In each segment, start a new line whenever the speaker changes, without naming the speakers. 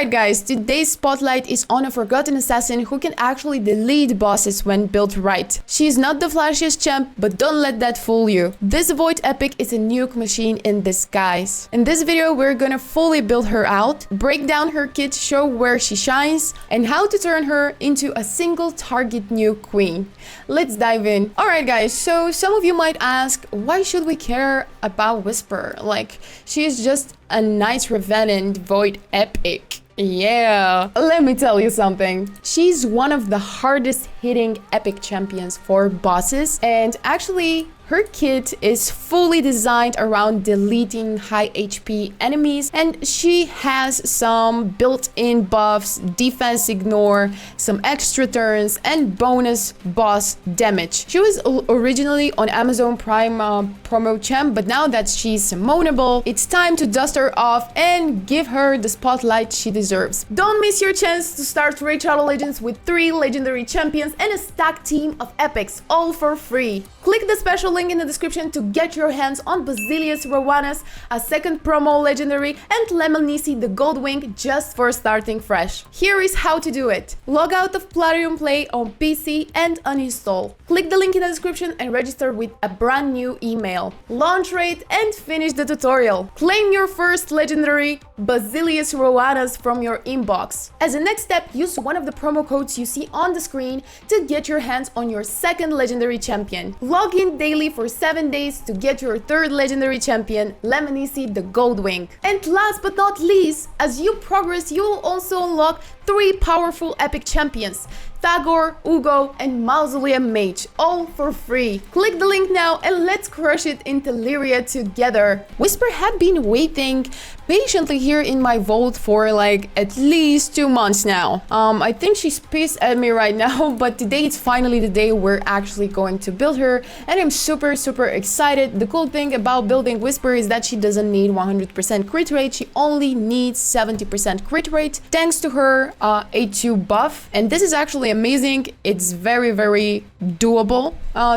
Alright guys, today's spotlight is on a forgotten assassin who can actually delete bosses when built right. She's not the flashiest champ, but don't let that fool you. This Void Epic is a nuke machine in disguise. In this video, we're gonna fully build her out, break down her kit, show where she shines, and how to turn her into a single target nuke queen. Let's dive in. Alright guys, so some of you might ask, why should we care about Whisper? Like, she is just a nice revenant Void Epic. Yeah, let me tell you something. She's one of the hardest hitting epic champions for bosses, and actually her kit is fully designed around deleting high HP enemies, and she has some built-in buffs, defense ignore, some extra turns, and bonus boss damage. She was originally on Amazon Prime promo champ, but now that she's summonable, it's time to dust her off and give her the spotlight she deserves. Don't miss your chance to start Raid Shadow Legends with 3 legendary champions and a stacked team of epics, all for free. Click the special link in the description to get your hands on Basilius Rowanus, a second promo legendary, and Lemonisi the Gold Wing just for starting fresh. Here is how to do it. Log out of Plarium Play on PC and uninstall. Click the link in the description and register with a brand new email. Launch raid and finish the tutorial. Claim your first legendary Basilius Rowanus from your inbox. As a next step, use one of the promo codes you see on the screen to get your hands on your second legendary champion. Log in daily for 7 days to get your third legendary champion, Lemonisi the Gold Wing. And last but not least, as you progress, you will also unlock 3 powerful epic champions, Thagor, Ugo, and Mausoleum Mage, all for free. Click the link now and let's crush it in Tellyria together. Whisper had been waiting patiently here in my vault for like at least 2 months now. I think she's pissed at me right now, but today it's finally the day we're actually going to build her, and I'm super excited. The cool thing about building Whisper is that she doesn't need 100% crit rate, she only needs 70% crit rate thanks to her A2 buff, and this is actually amazing. It's very doable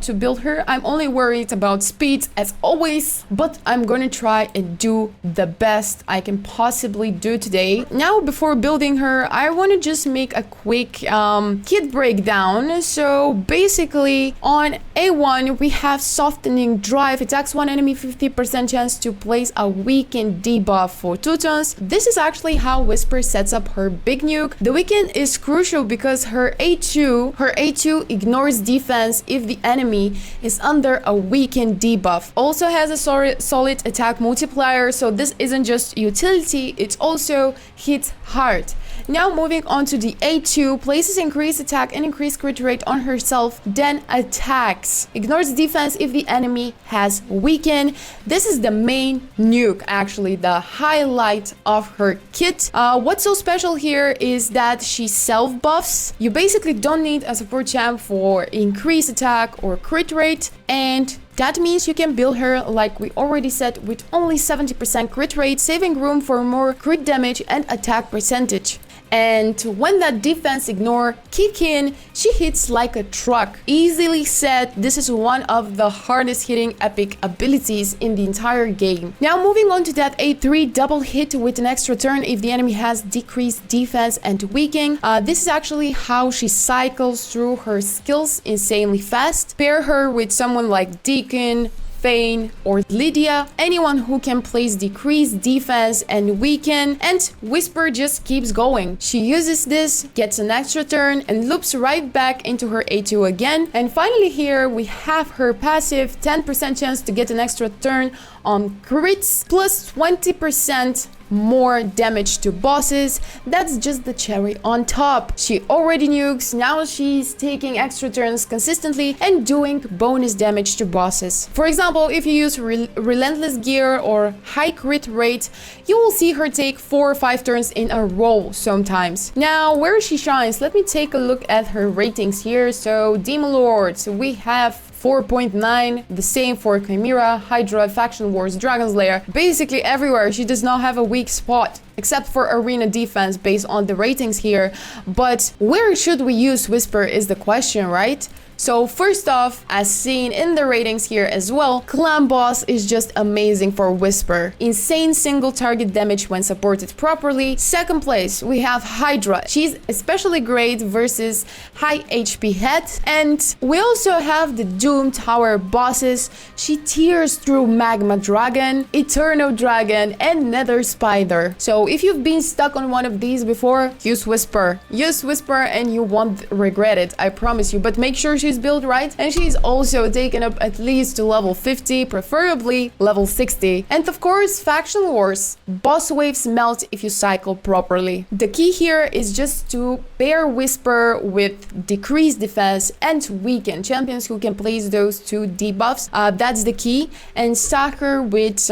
to build her. I'm only worried about speed as always, but I'm gonna try and do the best I can possibly do today. Now, before building her, I want to just make a quick kit breakdown. So basically on A1 we have softening drive, attacks one enemy, 50% chance to place a weakened debuff for 2 turns. This is actually how Whisper sets up her big nuke. The weaken is crucial because her A2 ignores defense if the enemy is under a weakened debuff. Also has a solid attack multiplier, so this isn't just utility, it also hits hard. Now moving on to the A2, places increased attack and increased crit rate on herself, then attacks. Ignores defense if the enemy has weakened. This is the main nuke, actually the highlight of her kit. What's so special here is that she self buffs. You basically don't need a support champ for increased attack or crit rate, and that means you can build her, like we already said, with only 70% crit rate, saving room for more crit damage and attack percentage. And when that defense ignore kick in, she hits like a truck. Easily said, this is one of the hardest hitting epic abilities in the entire game. Now moving on to that A3 double hit with an extra turn if the enemy has decreased defense and weakening. This is actually how she cycles through her skills insanely fast. Pair her with someone like Deacon, Fane, or Lydia, anyone who can place decreased defense and weaken, and Whisper just keeps going. She uses this, gets an extra turn, and loops right back into her A2 again. And finally here we have her passive, 10% chance to get an extra turn on crits, plus 20% more damage to bosses. That's just the cherry on top. She already nukes, now she's taking extra turns consistently and doing bonus damage to bosses. For example, if you use relentless gear or high crit rate, you will see her take 4 or 5 turns in a row sometimes. Now where she shines, let me take a look at her ratings here. So Demon Lords, we have 4.9, the same for Chimera, Hydra, Faction Wars, Dragon Slayer, basically everywhere. She does not have a weak spot. except for arena defense based on the ratings here. But where should we use Whisper is the question, right? So first off, as seen in the ratings here as well, Clan Boss is just amazing for Whisper. Insane single target damage when supported properly. Second place, we have Hydra. She's especially great versus high HP head. And we also have the Doom Tower bosses. She tears through Magma Dragon, Eternal Dragon, and Nether Spider. So if you've been stuck on one of these before, use Whisper. Use Whisper and you won't regret it, I promise you. But make sure she's built right, and she's also taken up at least to level 50, preferably level 60. And of course, faction wars. Boss waves melt if you cycle properly. The key here is just to pair Whisper with decreased defense and weaken champions who can place those two debuffs. That's the key. And stack her with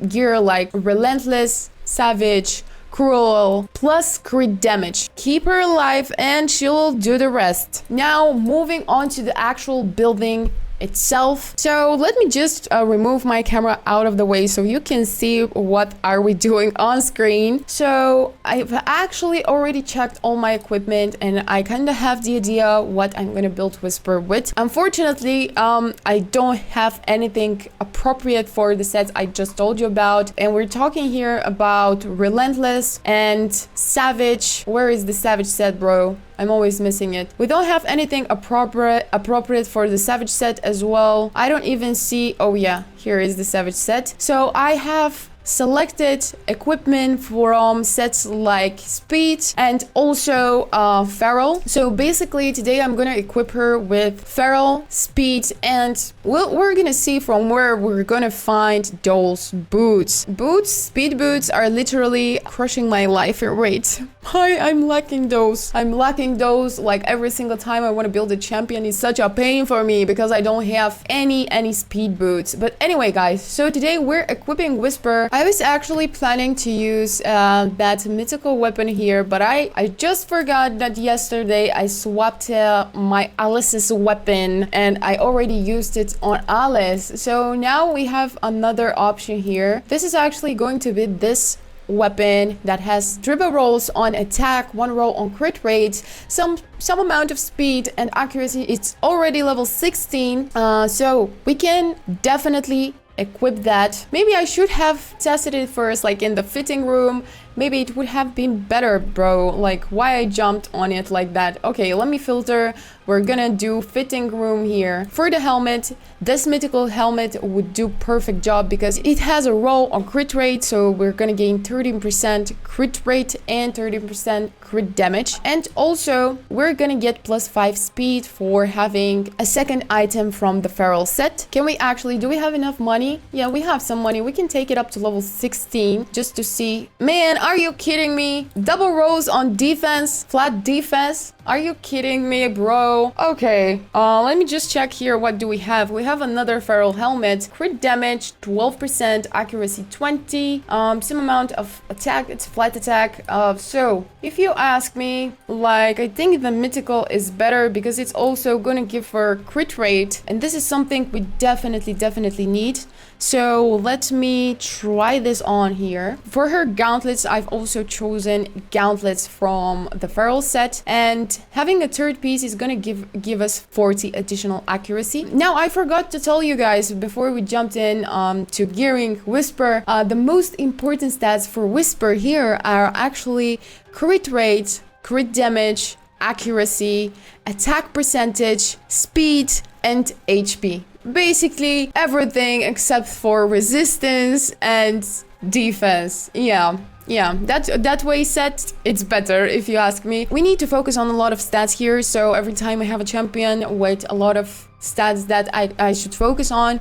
gear like Relentless, Savage, Cruel, plus crit damage. Keep her alive and she'll do the rest. Now, moving on to the actual building itself. So let me just remove my camera out of the way so you can see what are we doing on screen. So I've actually already checked all my equipment and I kind of have the idea what I'm gonna build Whisper with. Unfortunately, I don't have anything appropriate for the sets I just told you about, and we're talking here about Relentless and Savage. Where is the Savage set, bro? I'm always missing it. We don't have anything appropriate for the Savage set as well. I don't even see... Oh yeah, here is the Savage set. So I have selected equipment from sets like Speed and also Feral. So basically today I'm gonna equip her with Feral, Speed, and we're gonna see from where we're gonna find those boots. Speed boots are literally crushing my life rate. I'm lacking those. I'm lacking those like every single time I want to build a champion. It's such a pain for me because I don't have any speed boots. But anyway, guys, so today we're equipping Whisper. I was actually planning to use that mythical weapon here, but I just forgot that yesterday I swapped my Alice's weapon and I already used it on Alice. So now we have another option here. This is actually going to be this weapon that has triple rolls on attack, 1 roll on crit rate, some amount of speed and accuracy. It's already level 16, so we can definitely equip that. Maybe I should have tested it first, like in the fitting room. Maybe it would have been better, bro. Like, why I jumped on it like that. Okay, let me filter. We're gonna do fitting room here. For the helmet, this mythical helmet would do perfect job because it has a roll on crit rate. So we're gonna gain 13% crit rate and 13% crit damage. And also, we're gonna get +5 speed for having a second item from the Feral set. Can we actually, do we have enough money? Yeah, we have some money. We can take it up to level 16 just to see. Man, are you kidding me? Double rolls on defense, flat defense. Are you kidding me, bro? Okay, let me just check here. What do we have? We have another Feral helmet. Crit damage, 12%, accuracy 20, some amount of attack. It's flat attack. So if you ask me, like, I think the mythical is better because it's also gonna give her crit rate, and this is something we definitely need. So let me try this on here. For her gauntlets, I've also chosen gauntlets from the Feral set, and having a third piece is gonna give us 40 additional accuracy. Now, I forgot to tell you guys before we jumped in to gearing Whisper, the most important stats for Whisper here are actually crit rate, crit damage, accuracy, attack percentage, speed, and HP. Basically everything except for resistance and defense. Yeah, that way set, it's better if you ask me. We need to focus on a lot of stats here, so every time I have a champion with a lot of stats that I should focus on,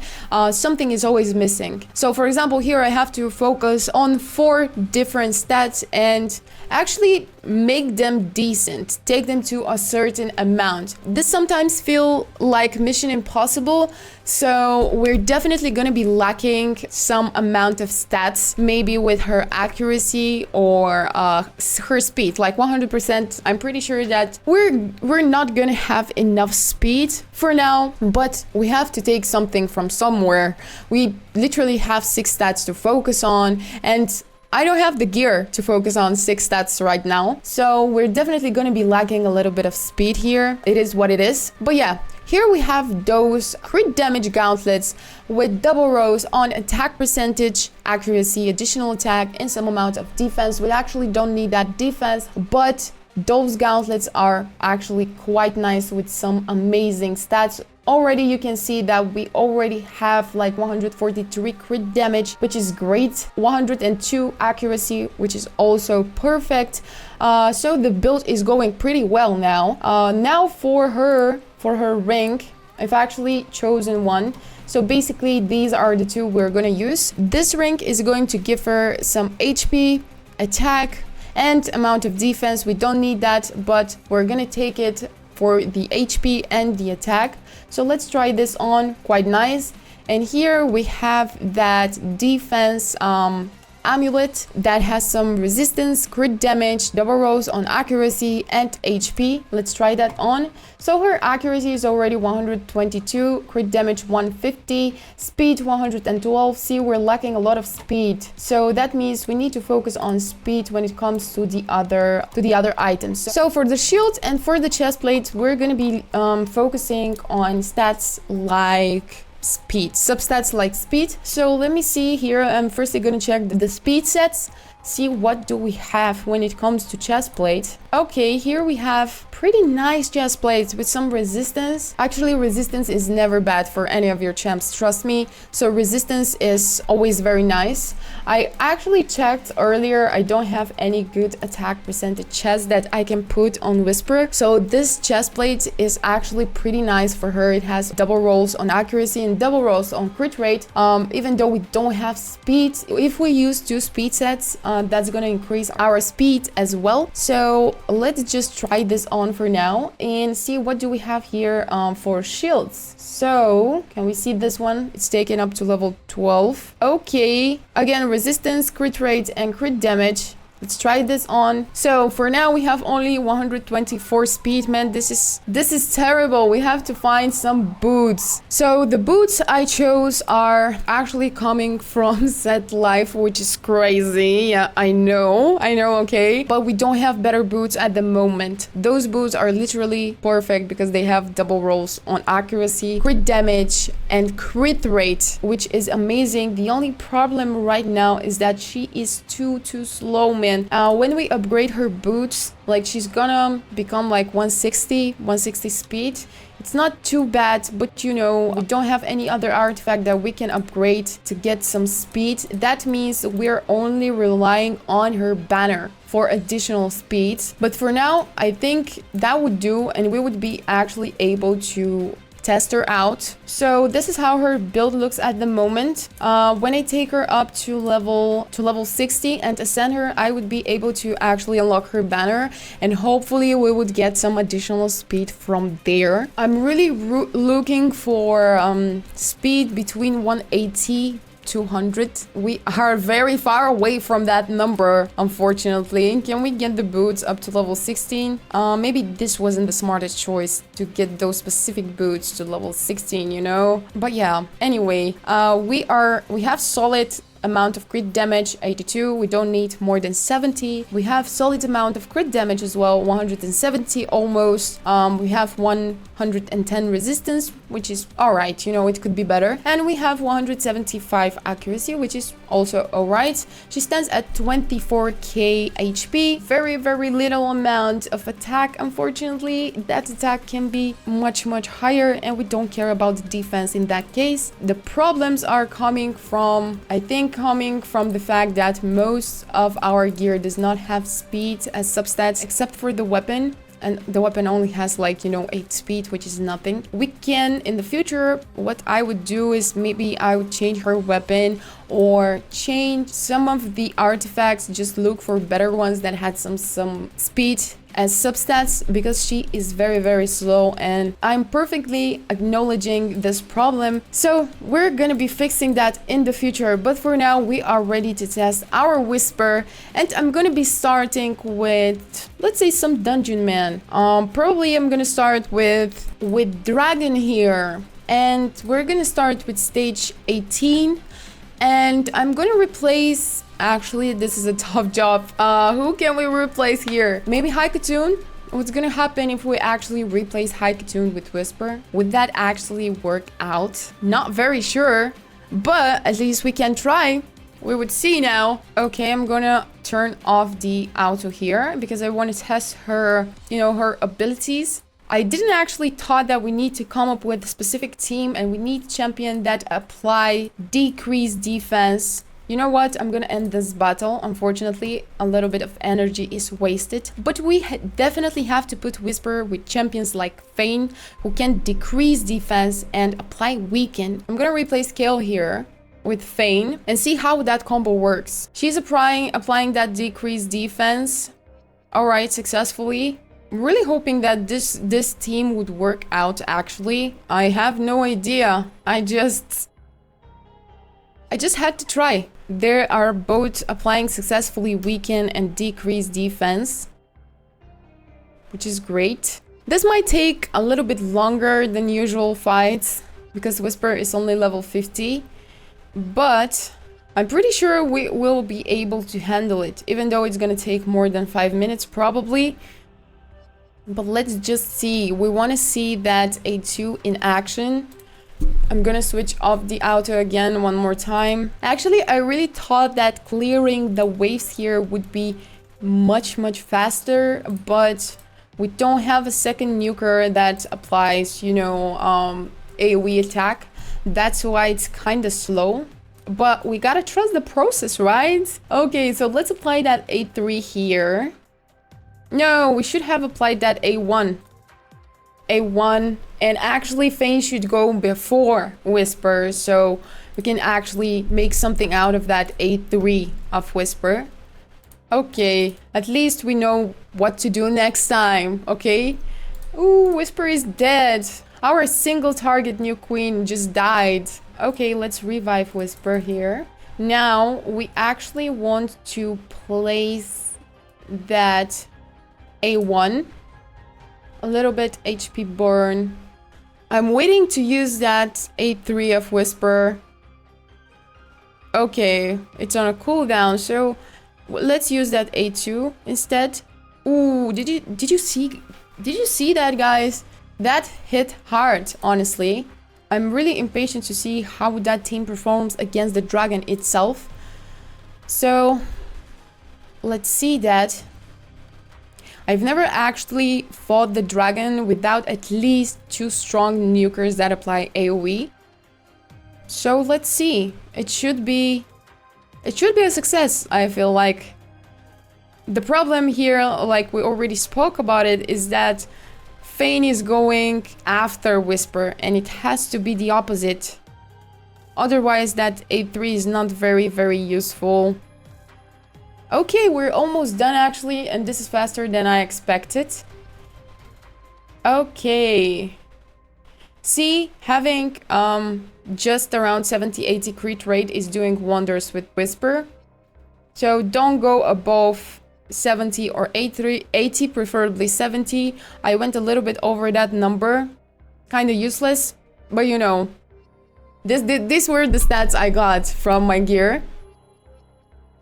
something is always missing. So for example, here I have to focus on 4 different stats and actually make them decent, take them to a certain amount. This sometimes feel like mission impossible, so we're definitely gonna be lacking some amount of stats, maybe with her accuracy or her speed, like 100%. I'm pretty sure that we're not gonna have enough speed for now, but we have to take something from somewhere. We literally have 6 stats to focus on, and I don't have the gear to focus on 6 stats right now, so we're definitely going to be lacking a little bit of speed here. It is what it is. But yeah, here we have those crit damage gauntlets with double rows on attack percentage, accuracy, additional attack, and some amount of defense. We actually don't need that defense, but those gauntlets are actually quite nice with some amazing stats. Already you can see that we already have like 143 crit damage, which is great, 102 accuracy, which is also perfect. So the build is going pretty well now. Now for her ring, I've actually chosen one. So basically these are the 2 we're gonna use. This ring is going to give her some HP, attack, and amount of defense. We don't need that, but we're gonna take it for the HP and the attack. So let's try this on. Quite nice. And here we have that defense amulet that has some resistance, crit damage, double rows on accuracy, and HP. Let's try that on. So her accuracy is already 122, crit damage 150, speed 112. See, we're lacking a lot of speed, so that means we need to focus on speed when it comes to the other items. So for the shield and for the chest plate, we're gonna be focusing on stats like speed, substats like speed. So let me see here. I'm firstly gonna check the speed sets, see what do we have when it comes to chest plate. Okay, here we have pretty nice chest plates with some resistance. Actually, resistance is never bad for any of your champs, trust me. So resistance is always very nice. I actually checked earlier, I don't have any good attack percentage chest that I can put on Whisper. So this chest plate is actually pretty nice for her. It has double rolls on accuracy and double rolls on crit rate. Even though we don't have speed, if we use 2 speed sets, that's gonna increase our speed as well. So let's just try this on for now and see what do we have here for shields. So can we see this one? It's taken up to level 12. Okay, again, resistance, crit rate, and crit damage. Let's try this on. So for now we have only 124 speed, man. This is terrible. We have to find some boots. So the boots I chose are actually coming from Set Life, which is crazy. Yeah, I know, okay. But we don't have better boots at the moment. Those boots are literally perfect because they have double rolls on accuracy, crit damage, and crit rate, which is amazing. The only problem right now is that she is too slow, man. When we upgrade her boots, like she's gonna become like 160 speed. It's not too bad, but you know, we don't have any other artifact that we can upgrade to get some speed. That means we're only relying on her banner for additional speed. But for now, I think that would do, and we would be actually able to test her out. So this is how her build looks at the moment. When I take her up to level 60 and ascend her, I would be able to actually unlock her banner, and hopefully we would get some additional speed from there. I'm really looking for speed between 180 200. We are very far away from that number, unfortunately. Can we get the boots up to level 16? Maybe this wasn't the smartest choice to get those specific boots to level 16, you know? But yeah, anyway, we have solid amount of crit damage, 82. We don't need more than 70. We have solid amount of crit damage as well, 170 almost. We have 110 resistance, which is all right, you know, it could be better. And we have 175 accuracy, which is also all right. She stands at 24k HP. Very little amount of attack. Unfortunately, that attack can be much higher, and we don't care about the defense in that case. The problems are coming from, I think, the fact that most of our gear does not have speed as substats except for the weapon. And the weapon only has, like, you know, 8 speed, which is nothing. We can, in the future, what I would do is maybe I would change her weapon or change some of the artifacts, just look for better ones that had some speed as substats, because she is very slow, and I'm perfectly acknowledging this problem. So we're gonna be fixing that in the future, but for now we are ready to test our Whisper, and I'm gonna be starting with, let's say, some dungeon man. Probably I'm gonna start with dragon here, and we're gonna start with stage 18, and I'm gonna replace Actually, this is a tough job. Who can we replace here? Maybe Haikatoon? What's gonna happen if we actually replace Haikatoon with Whisper? Would that actually work out? Not very sure, but at least we can try. We would see now. Okay, I'm gonna turn off the auto here because I want to test her, her abilities. I didn't actually thought that we need to come up with a specific team and we need champion that apply decreased defense. You know what? I'm gonna end this battle. Unfortunately, a little bit of energy is wasted. But we definitely have to put Whisper with champions like Fane, who can decrease defense and apply weaken. I'm gonna replace Kale here with Fane and see how that combo works. She's applying that decreased defense. Alright, successfully. I'm really hoping that this team would work out actually. I have no idea. I just had to try. They are both applying successfully weaken and decrease defense, which is great. This might take a little bit longer than usual fights because Whisper is only level 50, but I'm pretty sure we will be able to handle it, even though it's gonna take more than 5 minutes probably. But let's just see. We want to see that A2 in action. I'm gonna switch off the auto again one more time. Actually, I really thought that clearing the waves here would be much faster, but we don't have a second nuker that applies, AoE attack. That's why it's kind of slow. But we gotta trust the process, right? Okay, so let's apply that A3 here. No, we should have applied that A1. And actually Fane should go before Whisper, so we can actually make something out of that A3 of Whisper. Okay, at least we know what to do next time, okay? Ooh, Whisper is dead. Our single target new queen just died. Okay, let's revive Whisper here. Now, we actually want to place that A1. A little bit HP burn. I'm waiting to use that A3 of Whisper. Okay, it's on a cooldown, so let's use that A2 instead. Ooh, did you see that, guys? That hit hard, honestly. I'm really impatient to see how that team performs against the dragon itself. So let's see that. I've never actually fought the dragon without at least 2 strong nukers that apply AoE. So let's see. It should be a success, I feel like. The problem here, like we already spoke about it, is that Fane is going after Whisper and it has to be the opposite. Otherwise that A3 is not very useful. Okay, we're almost done actually, and this is faster than I expected. Okay. See, having just around 70-80 crit rate is doing wonders with Whisper. So don't go above 70 or 80, preferably 70. I went a little bit over that number. Kind of useless, but these were the stats I got from my gear.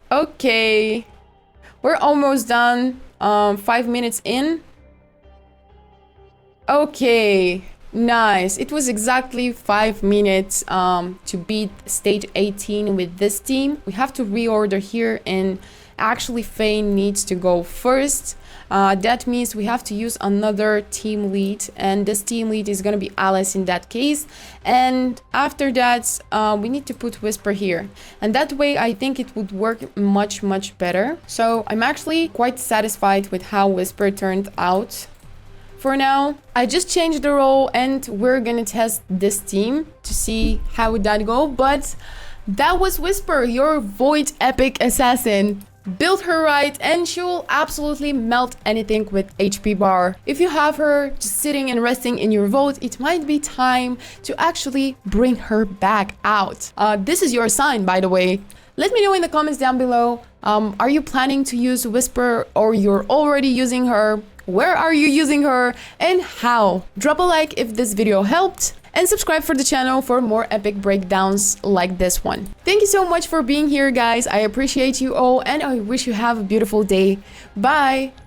Okay, we're almost done. 5 minutes in. Okay, nice. It was exactly 5 minutes to beat stage 18 with this team. We have to reorder here, and actually Fane needs to go first. That means we have to use another team lead, and this team lead is gonna be Alice in that case. And after that, we need to put Whisper here, and that way I think it would work much better. So I'm actually quite satisfied with how Whisper turned out. For now, I just changed the role and we're gonna test this team to see how would that go. But that was Whisper, your void epic assassin. Build her right and she will absolutely melt anything with HP bar. If you have her just sitting and resting in your vault, it might be time to actually bring her back out. This is your sign, by the way. Let me know in the comments down below. Are you planning to use Whisper, or you're already using her? Where are you using her and how? Drop a like if this video helped. and subscribe for the channel for more epic breakdowns like this one. Thank you so much for being here, guys. I appreciate you all, and I wish you have a beautiful day. Bye!